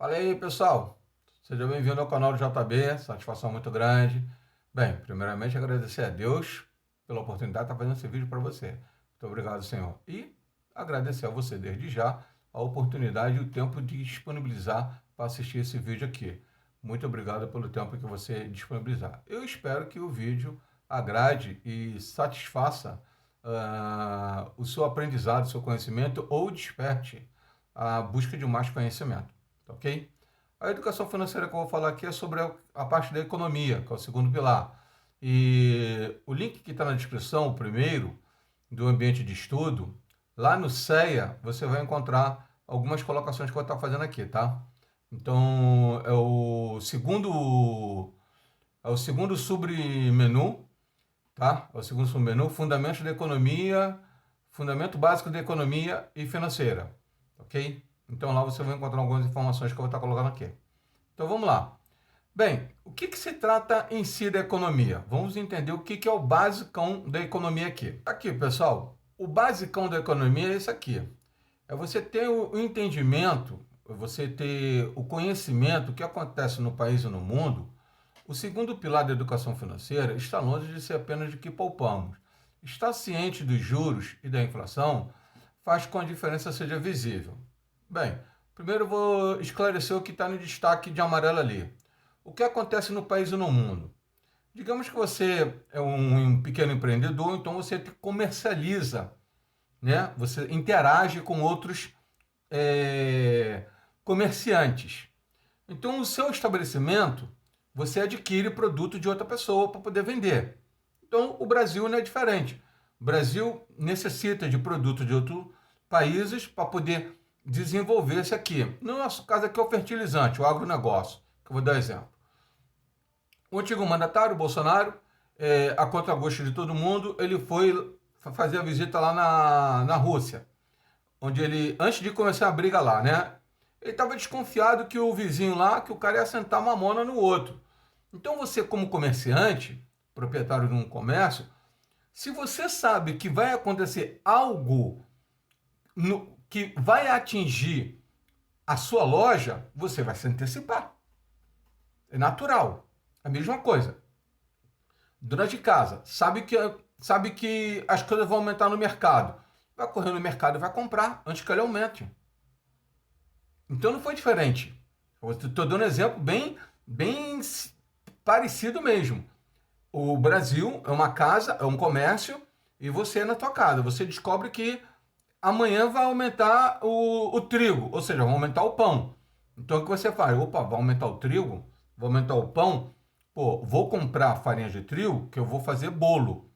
Fala aí, pessoal. Seja bem-vindo ao canal do JB. Satisfação muito grande. Bem, primeiramente agradecer a Deus pela oportunidade de estar fazendo esse vídeo para você. Muito obrigado, Senhor. E agradecer a você desde já a oportunidade e o tempo de disponibilizar para assistir esse vídeo aqui. Muito obrigado pelo tempo que você disponibilizar. Eu espero que o vídeo agrade e satisfaça o seu aprendizado, o seu conhecimento ou desperte a busca de mais conhecimento. Tá ok? A educação financeira que eu vou falar aqui é sobre a parte da economia, que é o segundo pilar. E o link que está na descrição, o primeiro, do ambiente de estudo, lá no CEA, você vai encontrar algumas colocações que eu vou estar fazendo aqui, tá? Então, é o segundo submenu, tá? É o segundo submenu, Fundamentos da Economia, Fundamento Básico da Economia e Financeira, ok? Então lá você vai encontrar algumas informações que eu vou estar colocando aqui. Então vamos lá. Bem, o que se trata em si da economia? Vamos entender o que é o basicão da economia aqui. Aqui, pessoal, o basicão da economia é isso aqui. É você ter o entendimento, você ter o conhecimento do que acontece no país e no mundo. O segundo pilar da educação financeira está longe de ser apenas de que poupamos. Estar ciente dos juros e da inflação faz com que a diferença seja visível. Bem, primeiro eu vou esclarecer o que está no destaque de amarelo ali. O que acontece no país e no mundo? Digamos que você é um pequeno empreendedor, então você comercializa, né? Você interage com outros comerciantes. Então, o seu estabelecimento, você adquire produto de outra pessoa para poder vender. Então, o Brasil não é diferente. O Brasil necessita de produto de outros países para poder desenvolver-se aqui. No nosso caso aqui é o fertilizante, o agronegócio, que eu vou dar exemplo. O antigo mandatário, Bolsonaro, a contragosto de todo mundo, ele foi fazer a visita lá na Rússia, onde ele, antes de começar a briga lá, né? Ele estava desconfiado que o vizinho lá, que o cara ia sentar mamona no outro. Então você, como comerciante, proprietário de um comércio, se você sabe que vai acontecer algo que vai atingir a sua loja, você vai se antecipar. É natural. A mesma coisa. Dona de casa, sabe que as coisas vão aumentar no mercado. Vai correr no mercado e vai comprar antes que ele aumente. Então não foi diferente. Estou dando um exemplo bem parecido mesmo. O Brasil é uma casa, é um comércio, e você é na tua casa. Você descobre que amanhã vai aumentar o trigo, ou seja, vai aumentar o pão. Então o que você faz? Opa, vai aumentar o trigo? Vai aumentar o pão? Pô, vou comprar farinha de trigo que eu vou fazer bolo.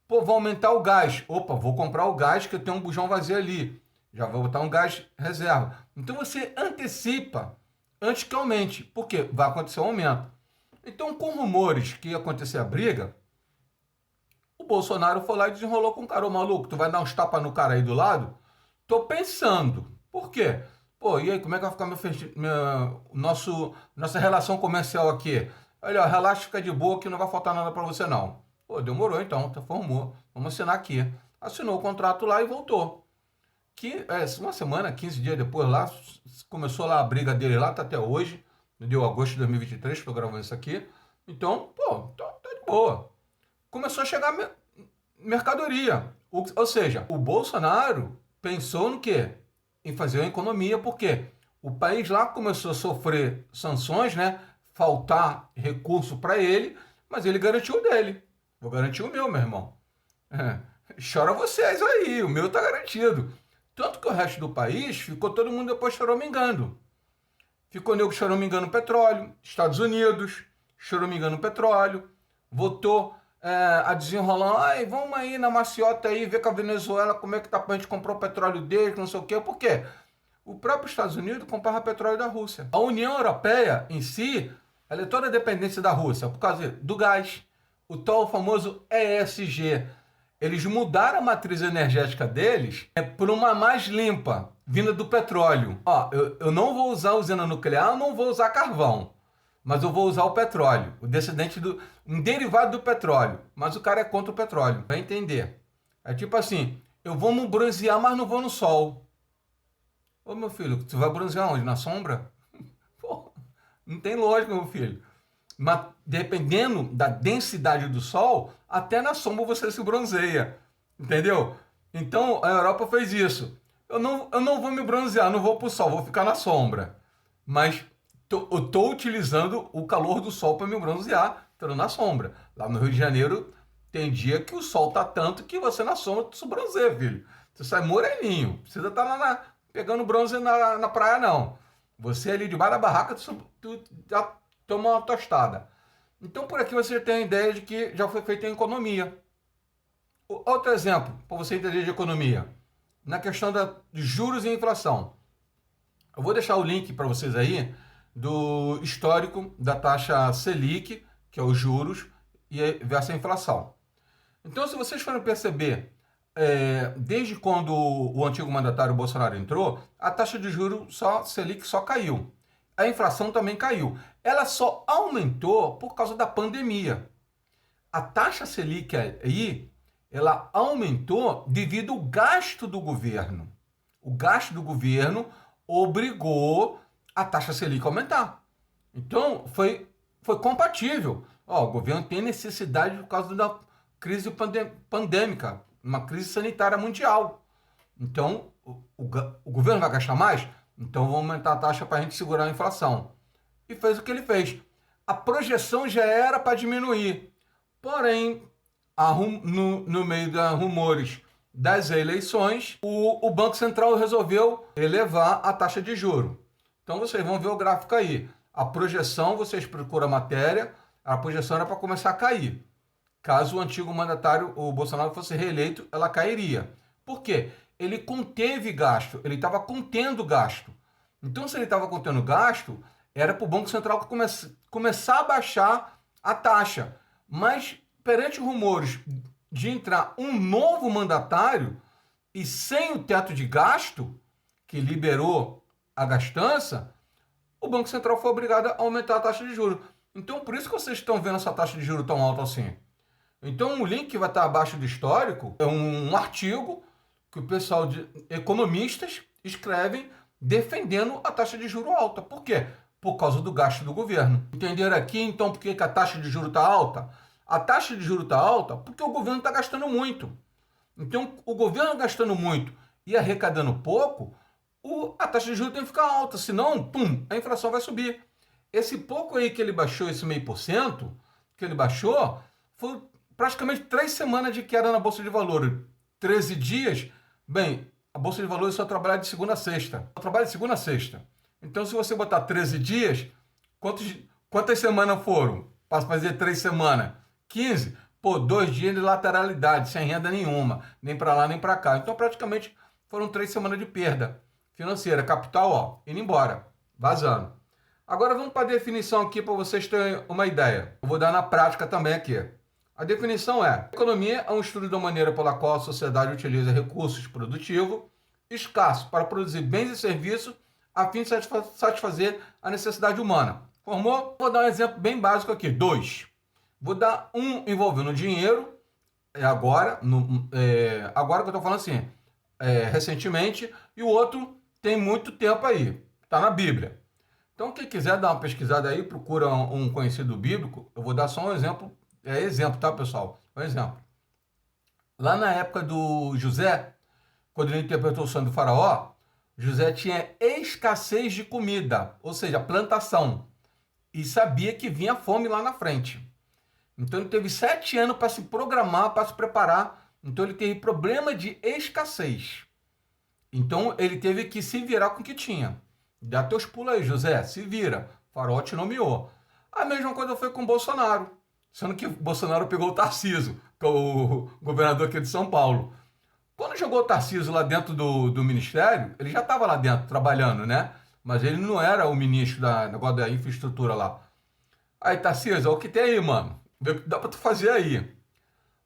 Pô, vai aumentar o gás. Opa, vou comprar o gás que eu tenho um bujão vazio ali. Já vou botar um gás reserva. Então você antecipa antes que aumente. Por quê? Vai acontecer um aumento. Então, com rumores que ia acontecer a briga, o Bolsonaro foi lá e desenrolou com o cara. Ô maluco, tu vai dar uns tapas no cara aí do lado? Tô pensando. Por quê? Pô, e aí, como é que vai ficar nossa relação comercial aqui? Olha, relaxa, fica de boa que não vai faltar nada pra você não. Pô, demorou então, tá, formou. Vamos assinar aqui. Assinou o contrato lá e voltou. Uma semana, 15 dias depois lá, começou lá a briga dele lá, tá até hoje. Deu agosto de 2023, estou gravando isso aqui. Então, pô, tá de boa. Começou a chegar mercadoria. Ou seja, o Bolsonaro pensou no quê? Em fazer uma economia, porque o país lá começou a sofrer sanções, né? Faltar recurso para ele, mas ele garantiu o dele. Vou garantir o meu irmão. Chora vocês aí, o meu tá garantido. Tanto que o resto do país ficou todo mundo depois choramingando. Ficou nego choramingando petróleo, Estados Unidos choramingando petróleo, votou a desenrolar, ai, vamos aí na maciota aí, ver com a Venezuela como é que tá pra gente comprar o petróleo deles, não sei o quê. Por quê? O próprio Estados Unidos comprava petróleo da Rússia. A União Europeia em si, ela é toda dependência da Rússia, por causa do gás, o tal famoso ESG. Eles mudaram a matriz energética deles por uma mais limpa, vinda do petróleo. Ó, eu não vou usar usina nuclear, eu não vou usar carvão, mas eu vou usar o petróleo, um derivado do petróleo. Mas o cara é contra o petróleo, vai entender. É tipo assim, eu vou me bronzear, mas não vou no sol. Ô meu filho, tu vai bronzear onde? Na sombra? Não tem lógica, meu filho. Mas dependendo da densidade do sol, até na sombra você se bronzeia. Entendeu? Então a Europa fez isso. Eu não vou me bronzear, não vou pro sol, vou ficar na sombra. Mas eu tô utilizando o calor do sol para me bronzear, estando na sombra. Lá no Rio de Janeiro tem dia que o sol tá tanto que você na sombra tu se bronzeia, filho. Você sai moreninho. Precisa estar pegando bronze na praia, não. Você ali debaixo da barraca, tu já toma uma tostada. Então por aqui você tem a ideia de que já foi feita em economia. Outro exemplo, para você entender de economia, na questão de juros e inflação. Eu vou deixar o link para vocês aí do histórico da taxa Selic, que é os juros, versus a inflação. Então, se vocês forem perceber, desde quando o antigo mandatário Bolsonaro entrou, a taxa de juros Selic só caiu. A inflação também caiu. Ela só aumentou por causa da pandemia. A taxa Selic aí, ela aumentou devido ao gasto do governo. O gasto do governo obrigou a taxa Selic a aumentar. Então, foi compatível. O governo tem necessidade por causa da crise pandêmica, uma crise sanitária mundial. Então, o governo vai gastar mais? Então, vamos aumentar a taxa para a gente segurar a inflação. E fez o que ele fez. A projeção já era para diminuir. Porém, no meio dos rumores das eleições, o Banco Central resolveu elevar a taxa de juros. Então vocês vão ver o gráfico aí. A projeção, vocês procuram a matéria, a projeção era para começar a cair. Caso o antigo mandatário, o Bolsonaro, fosse reeleito, ela cairia. Por quê? Ele conteve gasto, ele estava contendo gasto. Então, se ele estava contendo gasto, era para o Banco Central começar a baixar a taxa. Mas, perante rumores de entrar um novo mandatário e sem o teto de gasto, que liberou a gastança, o Banco Central foi obrigado a aumentar a taxa de juros. Então, por isso que vocês estão vendo essa taxa de juros tão alta assim. Então, o link que vai estar abaixo do histórico é um artigo que o pessoal de economistas escrevem defendendo a taxa de juros alta. Por quê? Por causa do gasto do governo. Entenderam aqui, então, por que a taxa de juros está alta? A taxa de juros está alta porque o governo está gastando muito. Então, o governo gastando muito e arrecadando pouco, a taxa de juros tem que ficar alta, senão, a inflação vai subir. Esse pouco aí que ele baixou, esse 0,5% que ele baixou, foi praticamente 3 semanas de queda na Bolsa de Valores. 13 dias, bem, a Bolsa de Valores só trabalha de segunda a sexta. Só trabalha de segunda a sexta. Então, se você botar 13 dias, quantas semanas foram? Para fazer 3 semanas? 15? 2 dias de lateralidade, sem renda nenhuma, nem para lá nem para cá. Então, praticamente, foram 3 semanas de perda financeira. Capital, indo embora, vazando. Agora, vamos para a definição aqui para vocês terem uma ideia. Eu vou dar na prática também aqui. A definição é: economia é um estudo da maneira pela qual a sociedade utiliza recursos produtivos escassos para produzir bens e serviços a fim de satisfazer a necessidade humana. Formou? Vou dar um exemplo bem básico aqui. 2. Vou dar um envolvendo dinheiro, agora que eu estou falando assim, recentemente, e o outro tem muito tempo aí, está na Bíblia. Então, quem quiser dar uma pesquisada aí, procura um conhecido bíblico, eu vou dar só um exemplo, tá, pessoal? Um exemplo. Lá na época do José, quando ele interpretou o sonho do faraó, José tinha escassez de comida, ou seja, plantação, e sabia que vinha fome lá na frente. Então ele teve 7 anos para se programar, para se preparar. Então ele teve problema de escassez. Então ele teve que se virar com o que tinha. Dá teus pulos aí, José, se vira. O faraó te nomeou. A mesma coisa foi com o Bolsonaro. Sendo que o Bolsonaro pegou o Tarcísio, que é o governador aqui de São Paulo. Quando jogou o Tarcísio lá dentro do ministério, ele já estava lá dentro trabalhando, né? Mas ele não era o ministro negócio da infraestrutura lá. Aí, Tarcísio, o que tem aí, mano? Vê o que dá pra tu fazer aí.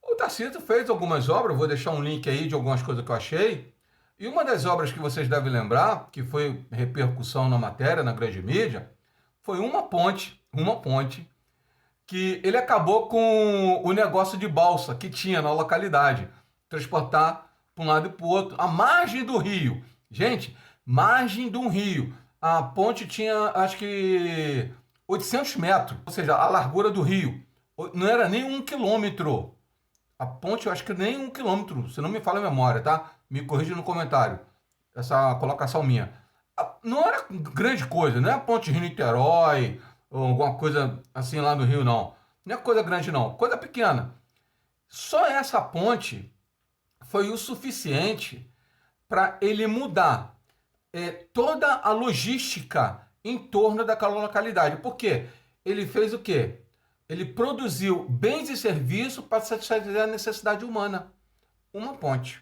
O Tarcísio fez algumas obras, vou deixar um link aí de algumas coisas que eu achei. E uma das obras que vocês devem lembrar, que foi repercussão na matéria, na grande mídia, foi uma ponte, que ele acabou com o negócio de balsa que tinha na localidade. Transportar para um lado e para o outro. A margem do rio. Gente, margem de um rio. A ponte tinha, acho que, 800 metros, ou seja, a largura do rio. Não era nem 1 quilômetro. A ponte, eu acho que nem 1 quilômetro, se não me falha a memória, tá? Me corrija no comentário, essa colocação minha. Não era grande coisa, não é a ponte Rio-Niterói, ou alguma coisa assim lá no Rio, não. Não é coisa grande, não. Coisa pequena. Só essa ponte foi o suficiente para ele mudar toda a logística em torno daquela localidade. Por quê? Ele fez o quê? Ele produziu bens e serviços para satisfazer a necessidade humana. Uma ponte.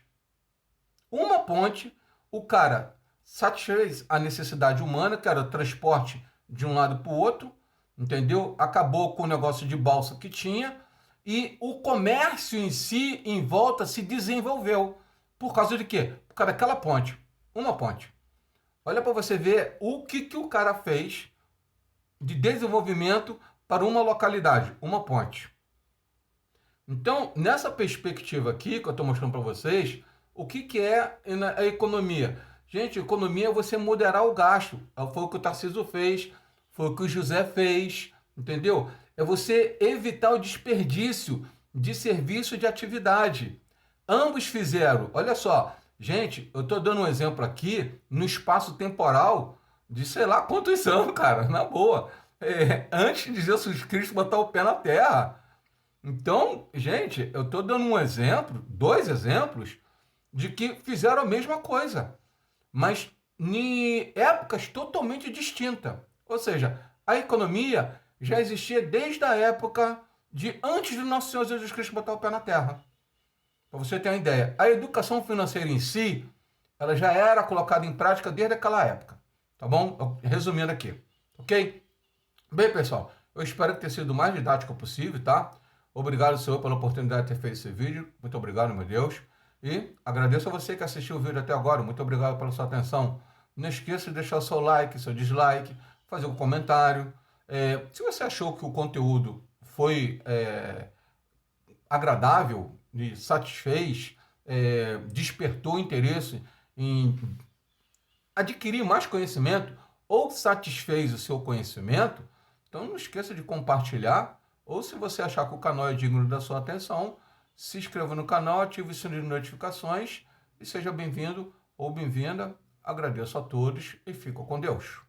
Uma ponte, o cara satisfez a necessidade humana, que era o transporte de um lado para o outro, entendeu? Acabou com o negócio de balsa que tinha e o comércio em si, em volta, se desenvolveu. Por causa de quê? Por causa daquela ponte. Uma ponte. Olha para você ver o que o cara fez de desenvolvimento para uma localidade, uma ponte. Então, nessa perspectiva aqui que eu estou mostrando para vocês, o que é a economia? Gente, economia é você moderar o gasto. Foi o que o Tarcísio fez, foi o que o José fez, entendeu? É você evitar o desperdício de serviço de atividade. Ambos fizeram. Olha só, gente, eu estou dando um exemplo aqui no espaço temporal de sei lá quantos anos, cara, na boa. Antes de Jesus Cristo botar o pé na terra. Então, gente, eu estou dando um exemplo, dois exemplos, de que fizeram a mesma coisa, mas em épocas totalmente distintas. Ou seja, a economia já existia desde a época de antes do nosso Senhor Jesus Cristo botar o pé na terra. Para você ter uma ideia, a educação financeira em si, ela já era colocada em prática desde aquela época. Tá bom? Resumindo aqui, ok? Bem, pessoal, eu espero que tenha sido o mais didático possível, tá? Obrigado, Senhor, pela oportunidade de ter feito esse vídeo. Muito obrigado, meu Deus. E agradeço a você que assistiu o vídeo até agora. Muito obrigado pela sua atenção. Não esqueça de deixar o seu like, seu dislike, fazer um comentário. Se você achou que o conteúdo foi agradável, lhe satisfez, despertou interesse em adquirir mais conhecimento ou satisfez o seu conhecimento, então não esqueça de compartilhar, ou se você achar que o canal é digno da sua atenção, se inscreva no canal, ative o sininho de notificações e seja bem-vindo ou bem-vinda. Agradeço a todos e fico com Deus.